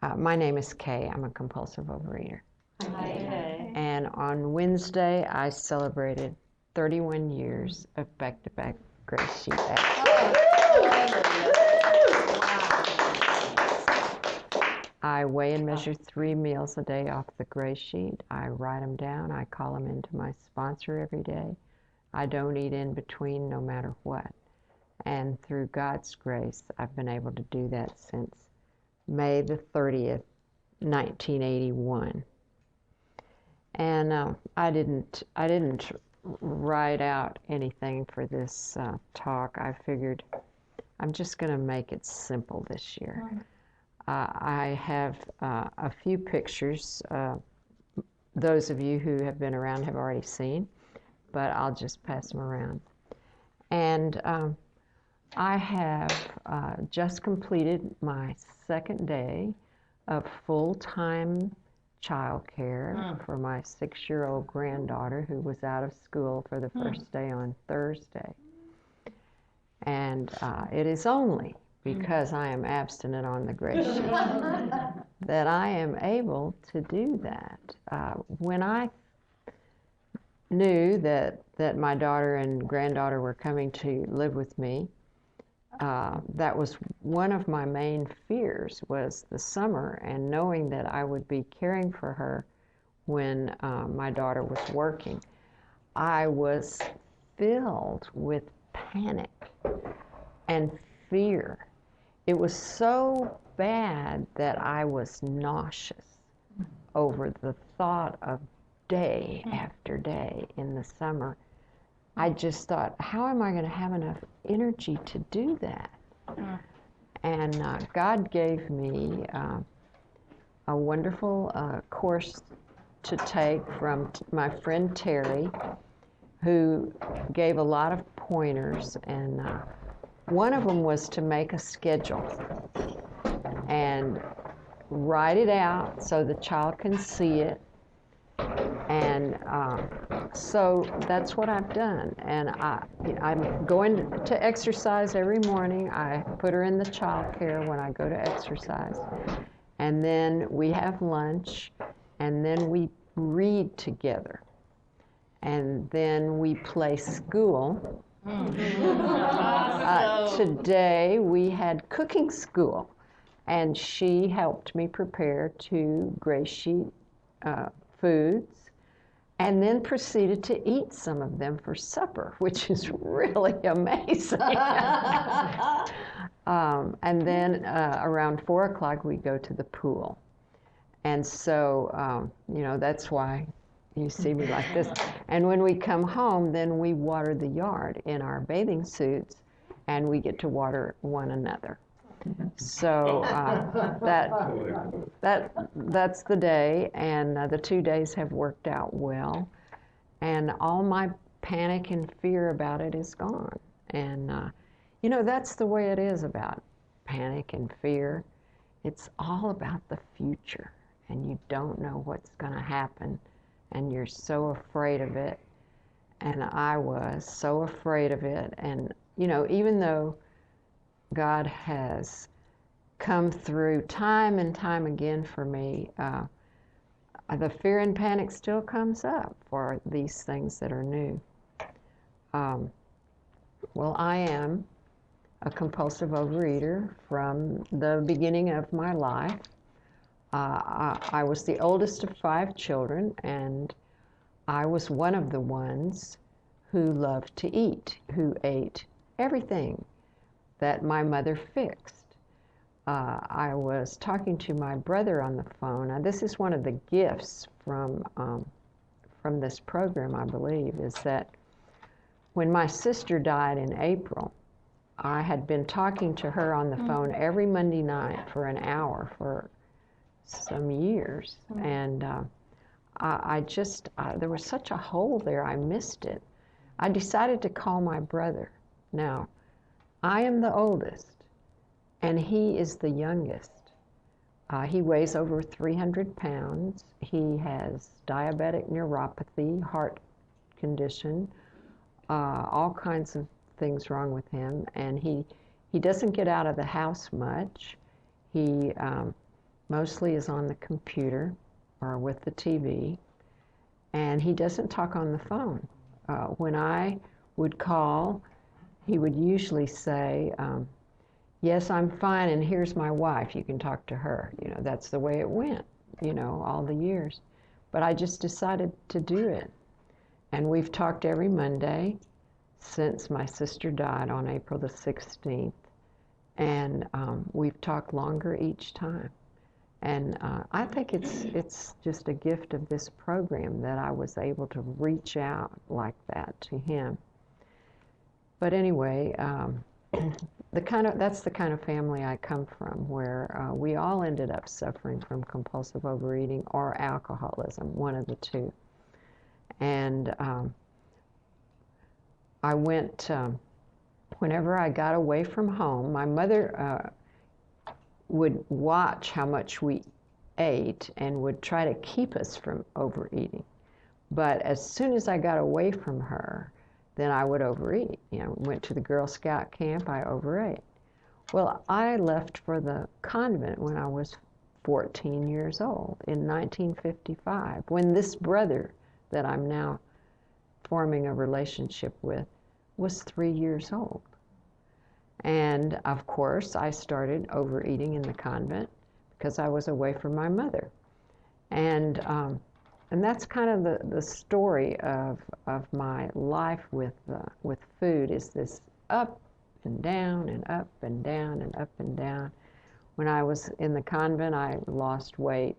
My name is Kay. I'm a compulsive overeater. Hi, Kay. And on Wednesday, I celebrated 31 years of back-to-back Grey Sheet abstinence. I weigh and measure 3 meals a day off the Grey Sheet. I write them down. I call them into my sponsor every day. I don't eat in between no matter what. And through God's grace, I've been able to do that since May the 30th, 1981. And I didn't write out anything for this talk. I figured I'm just going to make it simple this year. I have a few pictures. Those of you who have been around have already seen, but I'll just pass them around. And I have just completed my second day of full-time child care for my 6-year-old granddaughter who was out of school for the first day on Thursday. And it is only because I am abstinent on the Grey Sheet that I am able to do that. When I knew that my daughter and granddaughter were coming to live with me, that was one of my main fears, was the summer and knowing that I would be caring for her when my daughter was working. I was filled with panic and fear. It was so bad that I was nauseous over the thought of day after day in the summer. I just thought, how am I going to have enough energy to do that? And God gave me a wonderful course to take from my friend Terry, who gave a lot of pointers, and one of them was to make a schedule and write it out so the child can see it. And so that's what I've done. And I'm going to exercise every morning. I put her in the child care when I go to exercise. And then we have lunch, and then we read together. And then we play school. Today we had cooking school, and she helped me prepare 2 Grey Sheet foods, and then proceeded to eat some of them for supper, which is really amazing. And then around 4 o'clock we go to the pool. And so, that's why you see me like this. And when we come home, then we water the yard in our bathing suits, and we get to water one another. So that's the day, and the 2 days have worked out well. And all my panic and fear about it is gone. And, that's the way it is about panic and fear. It's all about the future, and you don't know what's going to happen. And you're so afraid of it, and I was so afraid of it. And, even though God has come through time and time again for me, the fear and panic still comes up for these things that are new. Well, I am a compulsive overeater from the beginning of my life. I was the oldest of 5 children, and I was one of the ones who loved to eat, who ate everything that my mother fixed. I was talking to my brother on the phone. Now, this is one of the gifts from this program, I believe, is that when my sister died in April, I had been talking to her on the phone every Monday night for an hour for some years, and there was such a hole there, I missed it. I decided to call my brother. Now, I am the oldest, and he is the youngest. He weighs over 300 pounds. He has diabetic neuropathy, heart condition, all kinds of things wrong with him, and he doesn't get out of the house much. He mostly is on the computer or with the TV, and he doesn't talk on the phone. When I would call, he would usually say, yes, I'm fine, and here's my wife. You can talk to her. You know, that's the way it went, you know, all the years. But I just decided to do it. And we've talked every Monday since my sister died on April the 16th. And we've talked longer each time. And I think it's just a gift of this program that I was able to reach out like that to him. But anyway, that's the kind of family I come from, where we all ended up suffering from compulsive overeating or alcoholism, one of the two. And I went, whenever I got away from home, my mother would watch how much we ate and would try to keep us from overeating. But as soon as I got away from her, then I would overeat. You know, went to the Girl Scout camp, I overate. Well, I left for the convent when I was 14 years old in 1955, when this brother that I'm now forming a relationship with was 3 years old. And of course, I started overeating in the convent because I was away from my mother. And that's kind of the story of my life with food, is this up and down and up and down and up and down. When I was in the convent, I lost weight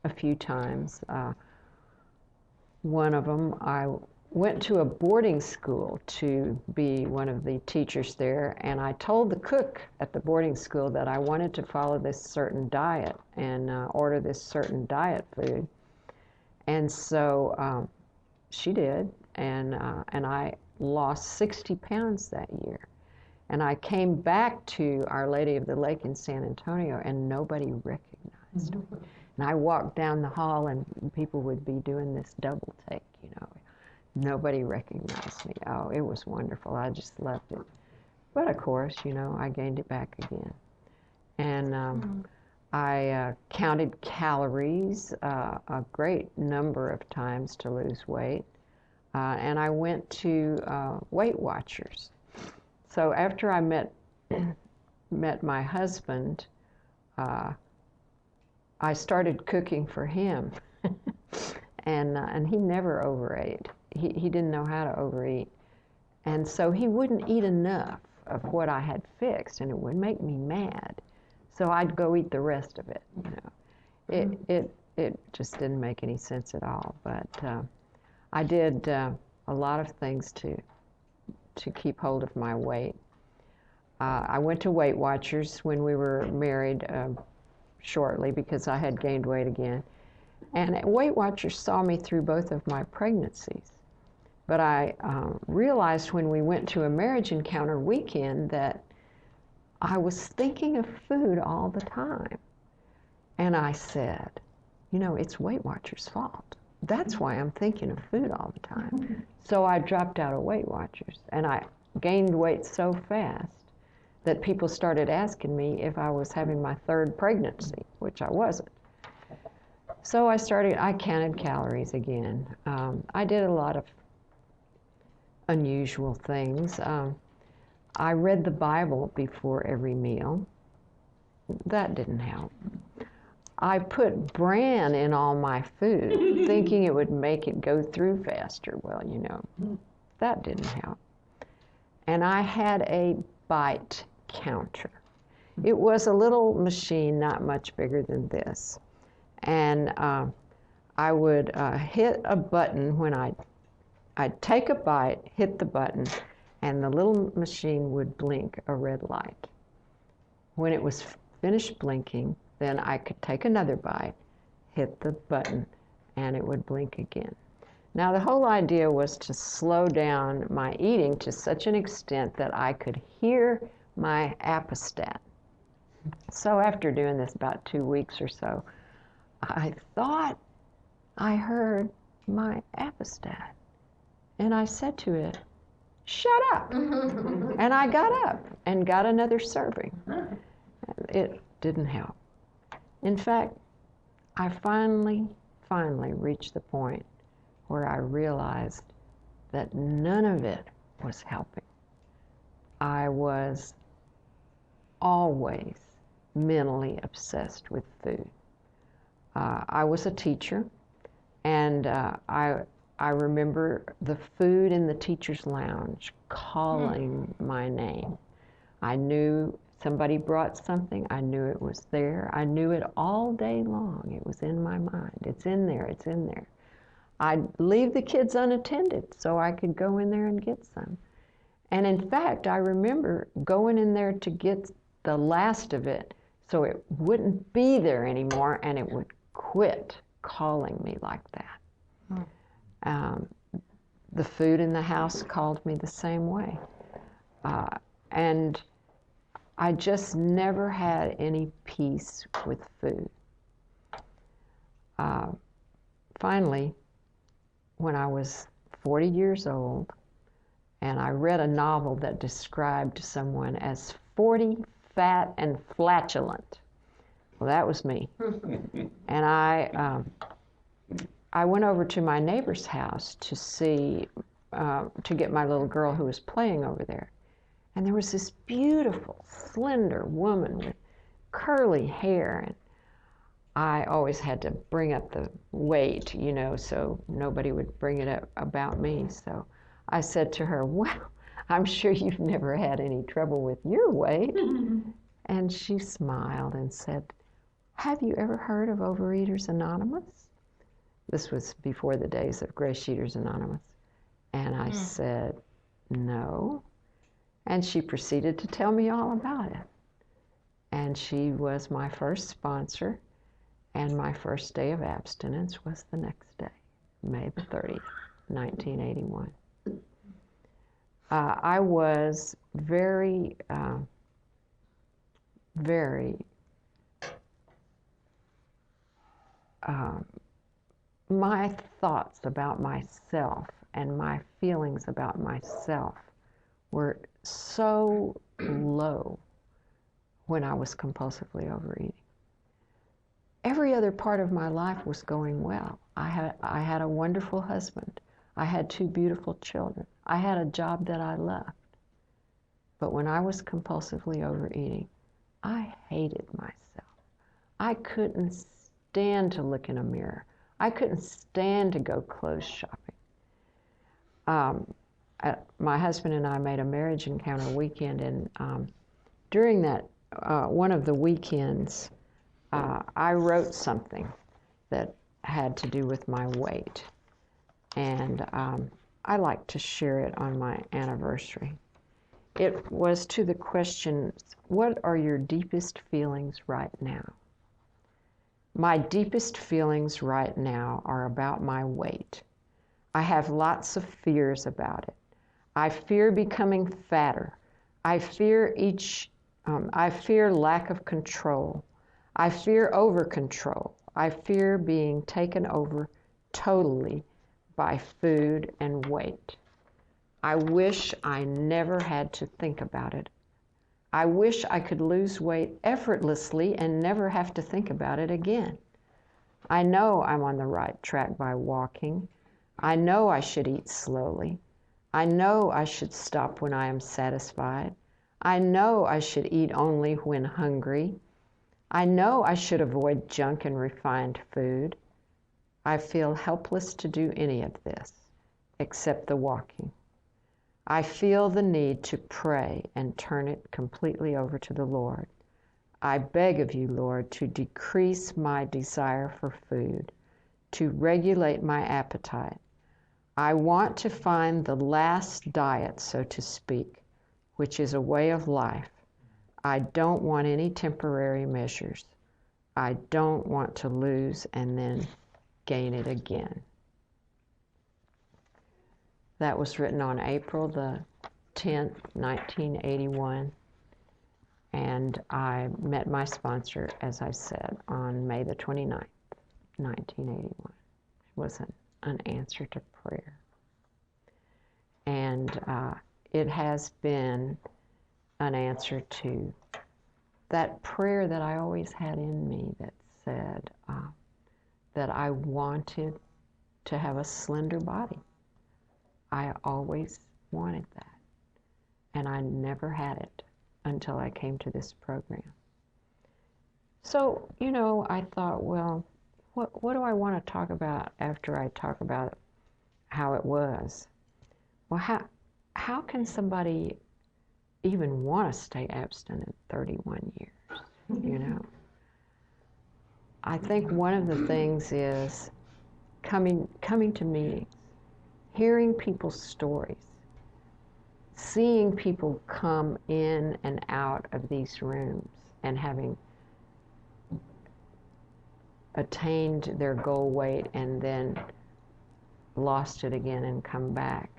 a few times. One of them, I went to a boarding school to be one of the teachers there, and I told the cook at the boarding school that I wanted to follow this certain diet and order this certain diet food. And so she did, and I lost 60 pounds that year. And I came back to Our Lady of the Lake in San Antonio, and nobody recognized me. And I walked down the hall, and people would be doing this double take, you know. Nobody recognized me. Oh, it was wonderful. I just loved it. But of course, you know, I gained it back again. And I counted calories a great number of times to lose weight. And I went to Weight Watchers. So after I met my husband, I started cooking for him. And he never overate. He didn't know how to overeat. And so he wouldn't eat enough of what I had fixed, and it would make me mad. So I'd go eat the rest of it, you know. It just didn't make any sense at all. But I did a lot of things to keep hold of my weight. I went to Weight Watchers when we were married shortly, because I had gained weight again. And Weight Watchers saw me through both of my pregnancies. But I realized when we went to a marriage encounter weekend that I was thinking of food all the time. And I said, you know, it's Weight Watchers' fault. That's why I'm thinking of food all the time. So I dropped out of Weight Watchers, and I gained weight so fast that people started asking me if I was having my third pregnancy, which I wasn't. So I counted calories again. I did a lot of unusual things. I read the Bible before every meal. That didn't help. I put bran in all my food, thinking it would make it go through faster. Well, you know, that didn't help. And I had a bite counter. It was a little machine, not much bigger than this. And I would hit a button when I'd take a bite, hit the button, and the little machine would blink a red light. When it was finished blinking, then I could take another bite, hit the button, and it would blink again. Now, the whole idea was to slow down my eating to such an extent that I could hear my appestat. So after doing this about 2 weeks or so, I thought I heard my appestat. And I said to it, "Shut up." And I got up and got another serving. It didn't help. In fact, I finally reached the point where I realized that none of it was helping. I was always mentally obsessed with food. I was a teacher, and I remember the food in the teacher's lounge calling my name. I knew somebody brought something. I knew it was there. I knew it all day long. It was in my mind. It's in there. It's in there. I'd leave the kids unattended so I could go in there and get some. And in fact, I remember going in there to get the last of it so it wouldn't be there anymore and it would quit calling me like that. The food in the house called me the same way. And I just never had any peace with food. Finally, when I was 40 years old, and I read a novel that described someone as 40, fat, and flatulent. Well, that was me. And I went over to my neighbor's house to see, to get my little girl who was playing over there. And there was this beautiful, slender woman with curly hair. And I always had to bring up the weight, you know, so nobody would bring it up about me. So I said to her, well, I'm sure you've never had any trouble with your weight. And she smiled and said, have you ever heard of Overeaters Anonymous? This was before the days of GreySheeters Anonymous. And I said, no. And she proceeded to tell me all about it. And she was my first sponsor, and my first day of abstinence was the next day, May the 30th, 1981. I was very my thoughts about myself and my feelings about myself were so low when I was compulsively overeating. Every other part of my life was going well. I had a wonderful husband. I had 2 beautiful children. I had a job that I loved. But when I was compulsively overeating, I hated myself. I couldn't stand to look in a mirror. I couldn't stand to go clothes shopping. My husband and I made a marriage encounter weekend, and during that, one of the weekends, I wrote something that had to do with my weight. And I like to share it on my anniversary. It was to the question, what are your deepest feelings right now? My deepest feelings right now are about my weight. I have lots of fears about it. I fear becoming fatter. I fear lack of control. I fear over-control. I fear being taken over totally by food and weight. I wish I never had to think about it. I wish I could lose weight effortlessly and never have to think about it again. I know I'm on the right track by walking. I know I should eat slowly. I know I should stop when I am satisfied. I know I should eat only when hungry. I know I should avoid junk and refined food. I feel helpless to do any of this, except the walking. I feel the need to pray and turn it completely over to the Lord. I beg of you, Lord, to decrease my desire for food, to regulate my appetite. I want to find the last diet, so to speak, which is a way of life. I don't want any temporary measures. I don't want to lose and then gain it again. That was written on April the 10th, 1981. And I met my sponsor, as I said, on May the 29th, 1981. It was an answer to prayer. And it has been an answer to that prayer that I always had in me that said that I wanted to have a slender body. I always wanted that. And I never had it until I came to this program. So, you know, I thought, well, what do I want to talk about after I talk about how it was? Well, how can somebody even want to stay abstinent 31 years, you know? I think one of the things is coming to meetings, hearing people's stories, seeing people come in and out of these rooms and having attained their goal weight and then lost it again and come back.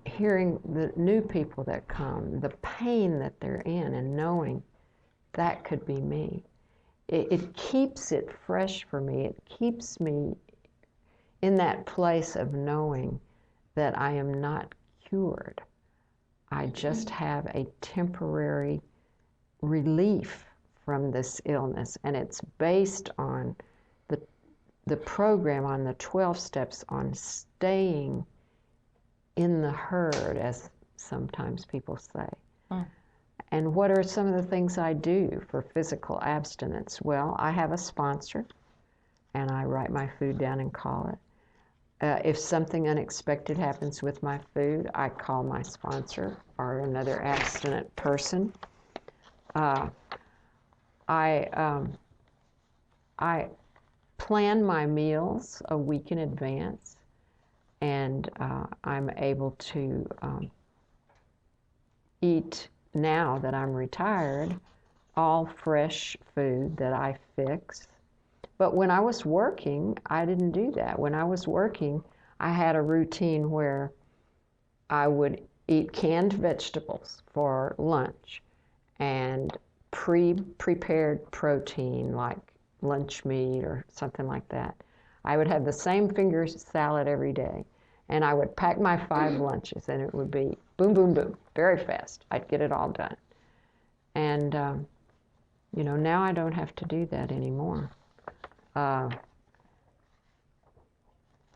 Hearing the new people that come, the pain that they're in, and knowing that could be me. It keeps it fresh for me. It keeps me in that place of knowing that I am not cured. I just have a temporary relief from this illness, and it's based on the program, on the 12 steps, on staying in the herd, as sometimes people say. And what are some of the things I do for physical abstinence? Well, I have a sponsor, and I write my food down and call it. If something unexpected happens with my food, I call my sponsor or another abstinent person. I plan my meals a week in advance, and I'm able to eat, now that I'm retired, all fresh food that I fix. But when I was working, I didn't do that. When I was working, I had a routine where I would eat canned vegetables for lunch and pre-prepared protein like lunch meat or something like that. I would have the same finger salad every day, and I would pack my 5 lunches, and it would be boom, boom, boom, very fast. I'd get it all done. And, you know, now I don't have to do that anymore.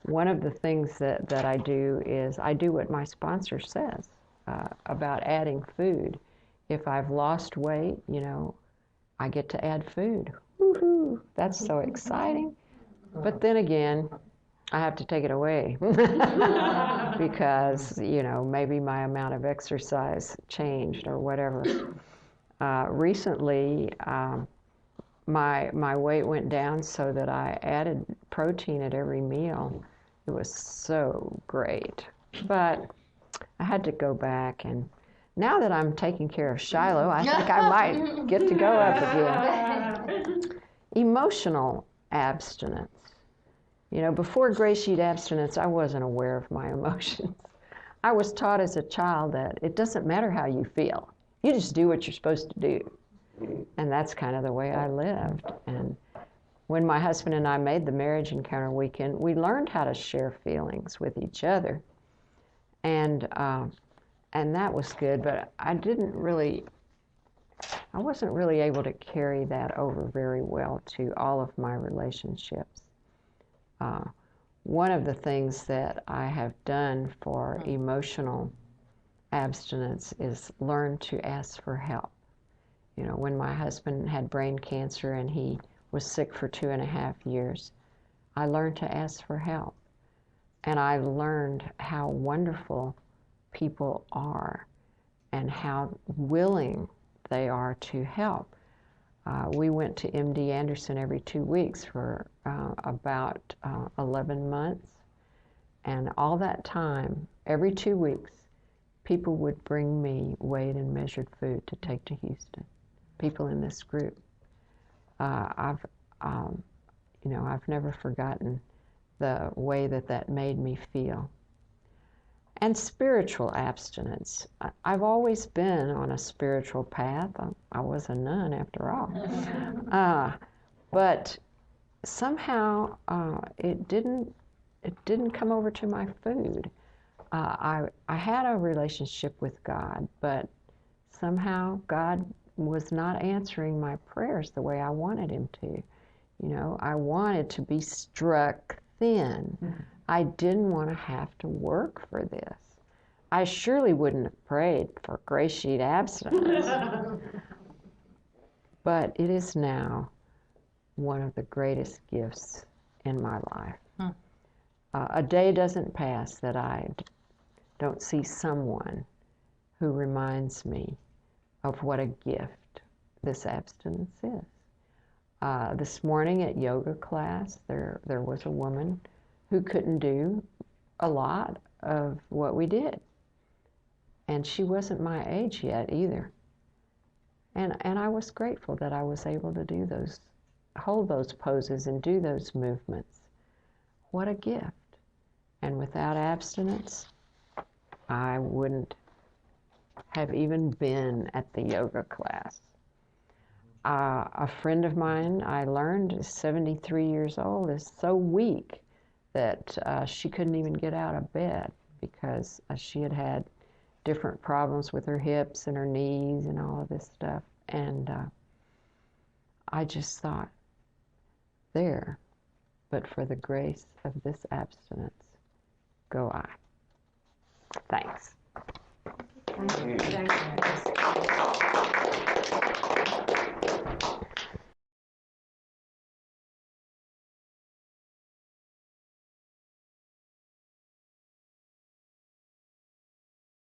One of the things that I do is I do what my sponsor says about adding food. If I've lost weight, you know, I get to add food. Woohoo! That's so exciting. But then again, I have to take it away because, you know, maybe my amount of exercise changed or whatever. Recently, my weight went down so that I added protein at every meal. It was so great. But I had to go back, and now that I'm taking care of Shiloh, I think I might get to go up again. Emotional abstinence. You know, before Gray Sheet abstinence, I wasn't aware of my emotions. I was taught as a child that it doesn't matter how you feel. You just do what you're supposed to do. And that's kind of the way I lived. And when my husband and I made the Marriage Encounter Weekend, we learned how to share feelings with each other. And that was good, but I wasn't really able to carry that over very well to all of my relationships. One of the things that I have done for emotional abstinence is learn to ask for help. You know, when my husband had brain cancer and he was sick for 2.5 years, I learned to ask for help. And I learned how wonderful people are and how willing they are to help. We went to MD Anderson every 2 weeks for about 11 months. And all that time, every 2 weeks, people would bring me weighed and measured food to take to Houston. People in this group. I've never forgotten the way that made me feel. And spiritual abstinence. I've always been on a spiritual path. I was a nun after all. But somehow it didn't come over to my food. I had a relationship with God, but somehow God was not answering my prayers the way I wanted him to. You know, I wanted to be struck thin. Mm-hmm. I didn't want to have to work for this. I surely wouldn't have prayed for gray sheet abstinence. But it is now one of the greatest gifts in my life. Hmm. A day doesn't pass that I don't see someone who reminds me of what a gift this abstinence is. This morning at yoga class, there was a woman who couldn't do a lot of what we did. And she wasn't my age yet either. And I was grateful that I was able to do those, hold those poses and do those movements. What a gift. And without abstinence, I wouldn't have even been at the yoga class. A friend of mine, I learned, is 73 years old, is so weak that she couldn't even get out of bed because she had had different problems with her hips and her knees and all of this stuff. And I just thought, there, but for the grace of this abstinence, go I. Thanks. Thank you. Thank you.